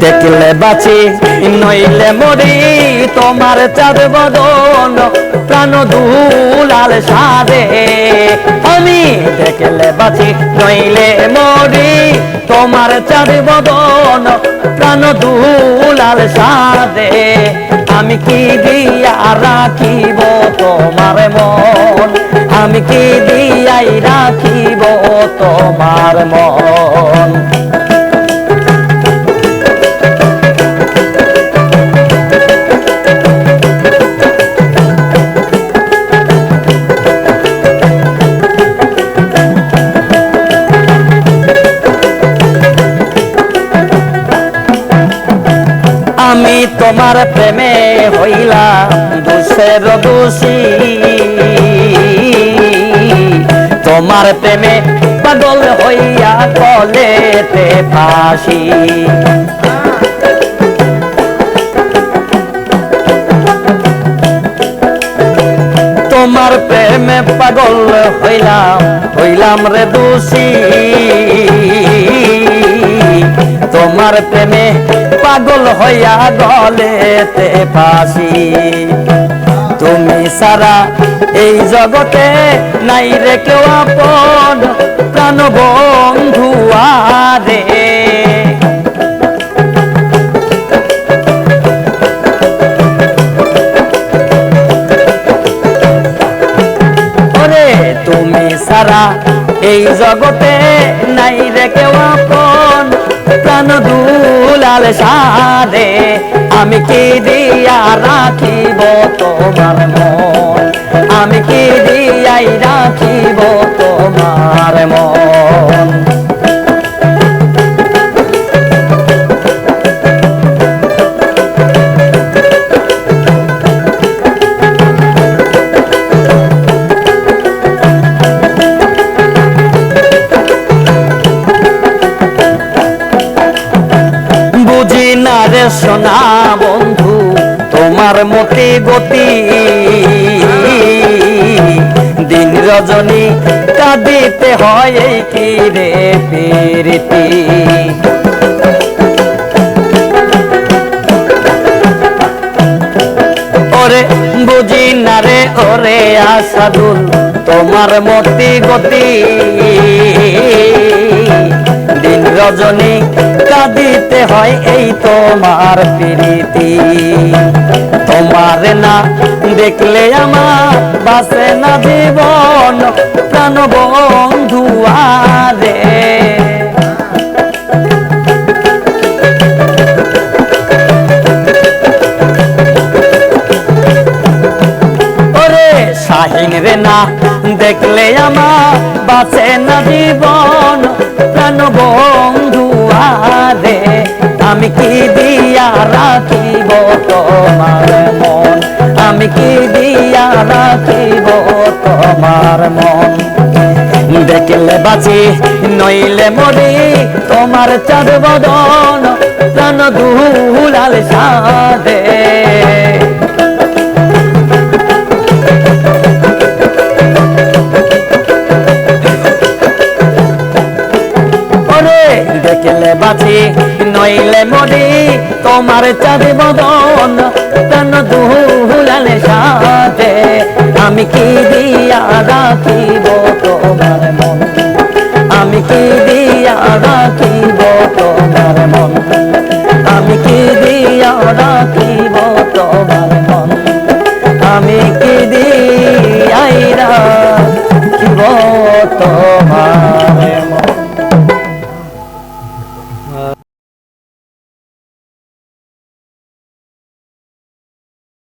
দেখলে বাঁচি নইলে মরি তোমার চাঁদ বদন প্রাণ দুলাল সাদে। আমি দেখলে বাঁচি নইলে মরি তোমার চাঁদ বদন প্রাণ দুলাল সাদে। আমি কি দিয়া রাখিব তোমার মন, আমি কি দিয়াই রাখিব তোমার মন। আমি তোমার প্রেমে হইলাম দোষের দোষী, তোমার প্রেমে পাগল হইয়া কলেতে ফাঁসি। তোমার প্রেমে পাগল হইলাম রে দোষী, তোমার প্রেমে পাগল হইয়া গলেতে ফাঁসি। তুমি সারা এই জগতে নাই রে কেউ আপন প্রাণ বন্ধু আরে। ওরে তুমি সারা এই জগতে নাই রে কেউ আপন প্রাণ দুলাল সাদে। আমি কি দিয়া রাখিব তোমার মন, আমি কি দিয়াই রাখিব তোমার মন। বুঝি না রে সোনা বন্ধু তোমার মতি গতি, দিন রজনী কাঁদিতে হয় এই কি রে প্রীতি। ওরে বুঝি না রে ওরে আসাদুল তোমার মতি গতি, দিন রজনী কাঁদিতে হয় এই তোমার প্রীতি। তোমার না দেখলে আমার বাঁচে না জীবন প্রাণ বন্ধু আরে। ওরে শাহিন রে না দেখলে আমার বাঁচে না জীবন প্রাণ বন্ধু আরে। আমি কি দিয়া রাখিব তোমার মন, আমি কি দিয়া রাখিব তোমার মন। দেখলে বাঁচি নইলে মরি তোমার চাঁদ বদন প্রাণ দুলাল সাদে। দেখলে বাঁচি নইলে মরি তোমার চাঁদ বদন প্রাণ দুলাল সাদে। আমি কি দিয়া রাখিব তোমার মন, আমি কি দিয়া রাখিব তোমার মন, আমি কি দিয়া রাখিব তোমার মন, আমি কি দিয়াই রাখিব তোমার